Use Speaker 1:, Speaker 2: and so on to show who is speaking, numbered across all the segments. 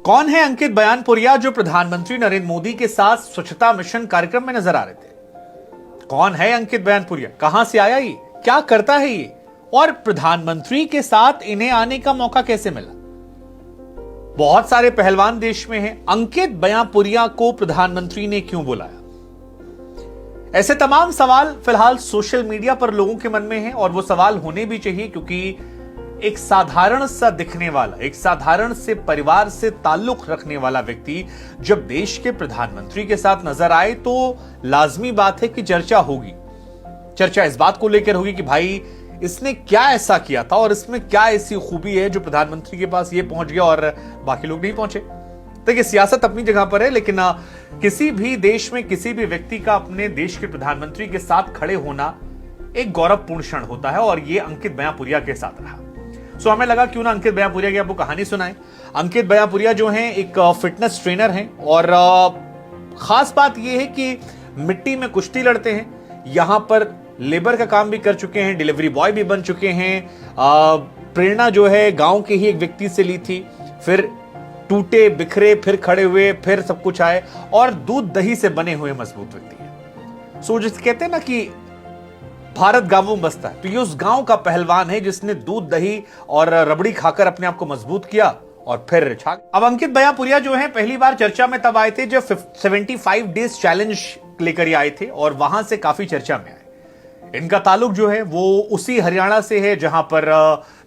Speaker 1: कौन है अंकित बयानपुरिया जो प्रधानमंत्री नरेंद्र मोदी के साथ स्वच्छता मिशन कार्यक्रम में नजर आ रहे थे? कौन है अंकित बयानपुरिया? कहां से आया ये? क्या करता है ये? और प्रधानमंत्री के साथ इन्हें आने का मौका कैसे मिला? बहुत सारे पहलवान देश में हैं। अंकित बयानपुरिया को प्रधानमंत्री ने क्यों बुलाया? ऐसे तमाम सवाल फिलहाल सोशल मीडिया पर लोगों के मन में हैं और वो सवाल होने भी चाहिए, क्योंकि एक साधारण सा दिखने वाला, एक साधारण से परिवार से ताल्लुक रखने वाला व्यक्ति जब देश के प्रधानमंत्री के साथ नजर आए तो लाजमी बात है कि चर्चा होगी। चर्चा इस बात को लेकर होगी कि भाई इसने क्या ऐसा किया था और इसमें क्या ऐसी खूबी है जो प्रधानमंत्री के पास ये पहुंच गया और बाकी लोग नहीं पहुंचे। देखिए, सियासत अपनी जगह पर है, लेकिन किसी भी देश में किसी भी व्यक्ति का अपने देश के प्रधानमंत्री के साथ खड़े होना एक गौरवपूर्ण क्षण होता है और ये अंकित बयानपुरिया के साथ रहा। सो हमें लगा क्यों ना अंकित बयानपुरिया की आपको कहानी सुनाएं। अंकित बयानपुरिया जो हैं एक फिटनेस ट्रेनर हैं और खास बात यह है कि मिट्टी में कुश्ती लड़ते हैं। यहां पर लेबर का काम भी कर चुके हैं, डिलीवरी बॉय भी बन चुके हैं। प्रेरणा जो है गांव के ही एक व्यक्ति से ली थी, फिर टूटे बिखरे, फिर खड़े हुए, फिर सब कुछ आए और दूध दही से बने हुए मजबूत व्यक्ति है। सो जिसे कहते हैं ना कि भारत गांवों में बसता है, तो ये उस गांव का पहलवान है जिसने दूध दही और रबड़ी खाकर अपने आप को मजबूत किया और फिर छा। अब अंकित बयानपुरिया जो है पहली बार चर्चा में तब आए थे जब 75 डेज चैलेंज लेकर आए थे और वहां से काफी चर्चा में आए। इनका ताल्लुक जो है वो उसी हरियाणा से है जहां पर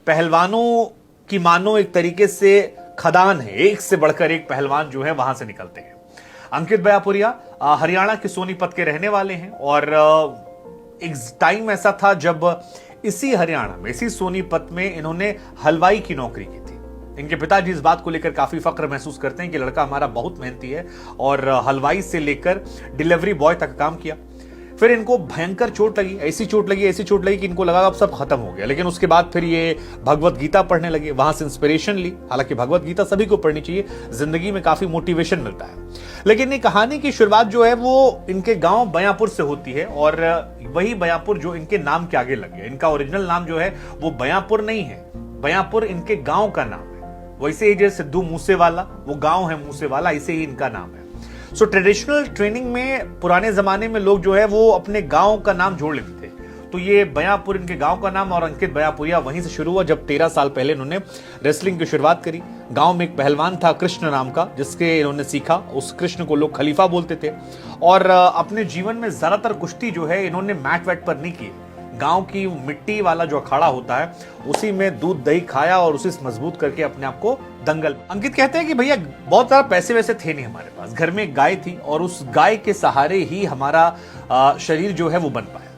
Speaker 1: पहलवानों की मानो एक तरीके से खदान है, एक से बढ़कर एक पहलवान जो है वहां से निकलते हैं। अंकित बयानपुरिया हरियाणा के सोनीपत के रहने वाले हैं और एक टाइम ऐसा था जब इसी हरियाणा में, इसी सोनीपत में इन्होंने हलवाई की नौकरी की थी। इनके पिताजी इस बात को लेकर काफी फक्र महसूस करते हैं कि लड़का हमारा बहुत मेहनती है और हलवाई से लेकर डिलीवरी बॉय तक काम किया। फिर इनको भयंकर चोट लगी, ऐसी चोट लगी कि इनको लगा अब सब खत्म हो गया। लेकिन उसके बाद फिर ये भगवत गीता पढ़ने लगे, वहां से इंस्पिरेशन ली। हालांकि भगवत गीता सभी को पढ़नी चाहिए, जिंदगी में काफी मोटिवेशन मिलता है। लेकिन ये कहानी की शुरुआत जो है वो इनके गांव बयानपुर से होती है और वही बयानपुर जो इनके नाम के आगे लग गया। इनका ओरिजिनल नाम जो है वो बयानपुर नहीं है, बयानपुर इनके गांव का नाम है। वैसे ही जैसे सिद्धू मूसेवाला, वो गांव है मूसेवाला, ऐसे ही इनका नाम है। सो ट्रेडिशनल ट्रेनिंग में पुराने जमाने में लोग जो है वो अपने गांव का नाम जोड़ लेते थे, तो ये बयानपुर इनके गांव का नाम और अंकित बयानपुरिया वहीं से शुरू हुआ जब 13 साल पहले इन्होंने रेसलिंग की शुरुआत करी। गांव में एक पहलवान था कृष्ण नाम का, जिसके इन्होंने सीखा। उस कृष्ण को लोग खलीफा बोलते थे और अपने जीवन में ज्यादातर कुश्ती जो है इन्होंने मैट वैट पर नहीं की। गांव की मिट्टी वाला जो अखाड़ा होता है उसी में दूध दही खाया और उसी से मजबूत करके अपने आप को दंगल। अंकित कहते हैं कि भैया बहुत सारा पैसे वैसे थे नहीं हमारे पास, घर में एक गाय थी और उस गाय के सहारे ही हमारा शरीर जो है वो बन पाया।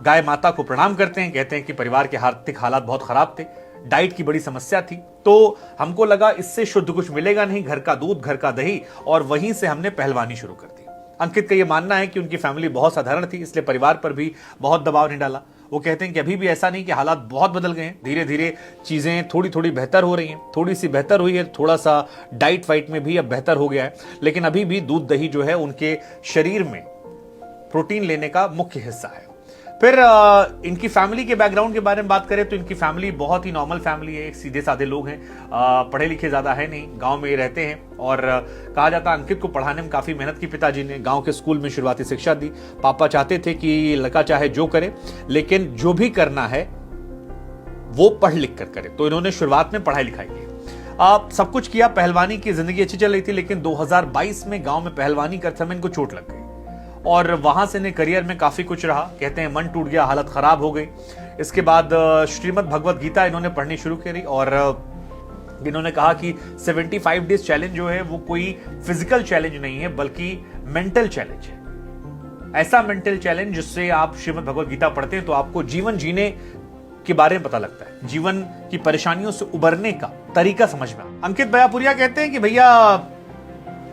Speaker 1: गाय माता को प्रणाम करते हैं, कहते हैं कि परिवार के आर्थिक हालात बहुत खराब थे, डाइट की बड़ी समस्या थी, तो हमको लगा इससे शुद्ध कुछ मिलेगा नहीं, घर का दूध, घर का दही, और वहीं से हमने पहलवानी शुरू कर दी। अंकित का यह मानना है कि उनकी फैमिली बहुत साधारण थी, इसलिए परिवार पर भी बहुत दबाव नहीं डाला। वो कहते हैं कि अभी भी ऐसा नहीं कि हालात बहुत बदल गए हैं, धीरे धीरे चीजें थोड़ी थोड़ी बेहतर हो रही हैं, थोड़ी सी बेहतर हुई है, थोड़ा सा डाइट वाइट में भी अब बेहतर हो गया है, लेकिन अभी भी दूध दही जो है उनके शरीर में प्रोटीन लेने का मुख्य हिस्सा है। फिर इनकी फैमिली के बैकग्राउंड के बारे में बात करें तो इनकी फैमिली बहुत ही नॉर्मल फैमिली है, एक सीधे साधे लोग हैं, पढ़े लिखे ज्यादा है नहीं, गांव में रहते हैं और कहा जाता है अंकित को पढ़ाने में काफी मेहनत की पिताजी ने। गांव के स्कूल में शुरुआती शिक्षा दी। पापा चाहते थे कि लड़का चाहे जो करे, लेकिन जो भी करना है वो पढ़ लिख कर करे, तो इन्होंने शुरुआत में पढ़ाई लिखाई की, सब कुछ किया। पहलवानी की जिंदगी अच्छी चल रही थी, लेकिन 2022 में गांव में पहलवानी करते समय इनको चोट लग गई और वहां से ने करियर में काफी कुछ रहा। कहते हैं मन टूट गया, हालत खराब हो गई। इसके बाद श्रीमद् भगवत गीता इन्होंने पढ़नी शुरू करी और इन्होंने कहा कि 75 डेज चैलेंज जो है वो कोई फिजिकल चैलेंज नहीं है, बल्कि मेंटल चैलेंज है। ऐसा मेंटल चैलेंज जिससे आप श्रीमद् भगवत गीता पढ़ते हैं तो आपको जीवन जीने के बारे में पता लगता है, जीवन की परेशानियों से उबरने का तरीका समझ में। अंकित बयानपुरिया कहते हैं कि भैया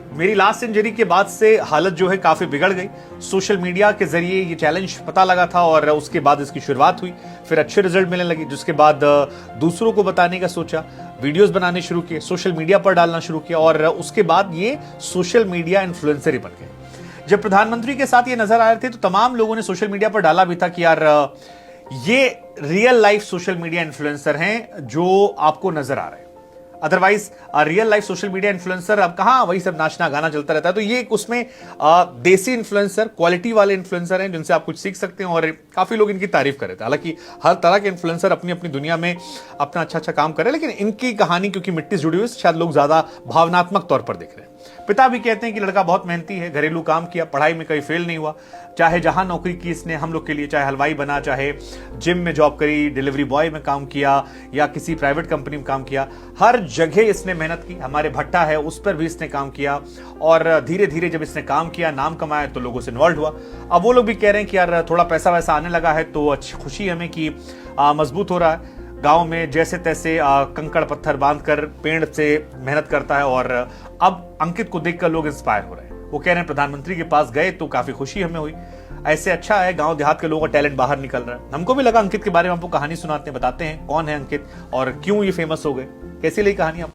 Speaker 1: मेरी लास्ट इंजरी के बाद से हालत जो है काफी बिगड़ गई। सोशल मीडिया के जरिए ये चैलेंज पता लगा था और उसके बाद इसकी शुरुआत हुई, फिर अच्छे रिजल्ट मिलने लगे, जिसके बाद दूसरों को बताने का सोचा, वीडियोस बनाने शुरू किए, सोशल मीडिया पर डालना शुरू किया और उसके बाद ये सोशल मीडिया इन्फ्लुएंसर ही बन गए। जब प्रधानमंत्री के साथ ये नजर आ रहे थे तो तमाम लोगों ने सोशल मीडिया पर डाला भी था कि यार ये real life social media influencer हैं जो आपको नजर आ रहे हैं। Otherwise real life social media influencer अब कहां वही सब नाचना गाना चलता रहता है। तो ये उसमें देसी इन्फ्लुएंसर, क्वालिटी वाले इन्फ्लुएंसर हैं जिनसे आप कुछ सीख सकते हैं और काफी लोग इनकी तारीफ कर रहे थे। हालांकि हर तरह के इन्फ्लुएंसर अपनी अपनी दुनिया में अपना अच्छा काम कर रहे हैं, लेकिन इनकी कहानी क्योंकि मिट्टी से जुड़ी हुई, शायद लोग ज्यादा भावनात्मक तौर पर देख रहे हैं। पिता भी कहते हैं कि लड़का बहुत मेहनती है, घरेलू काम किया, पढ़ाई में कहीं फेल नहीं हुआ, चाहे जहां नौकरी की इसने हम लोग के लिए, चाहे हलवाई बना, चाहे जिम में जॉब करी, डिलीवरी बॉय में काम किया या किसी प्राइवेट कंपनी में काम किया, हर जगह इसने मेहनत की। हमारे भट्टा है उस पर भी इसने काम किया और धीरे धीरे जब इसने काम किया, नाम कमाया, तो लोगों से इन्वॉल्व हुआ। अब वो लोग भी कह रहे हैं कि यार थोड़ा पैसा वैसा आने लगा है तो अच्छी खुशी हमें कि मजबूत हो रहा है। गांव में जैसे तैसे कंकड़ पत्थर बांधकर पेड़ से मेहनत करता है और अब अंकित को देखकर लोग इंस्पायर हो रहे हैं। वो कह रहे हैं प्रधानमंत्री के पास गए तो काफी खुशी हमें हुई, ऐसे अच्छा है, गांव देहात के लोगों का टैलेंट बाहर निकल रहा है। हमको भी लगा अंकित के बारे में आपको कहानी सुनाते हैं, बताते हैं कौन है अंकित और क्यों ये फेमस हो गए। कैसी लगी कहानी आपको?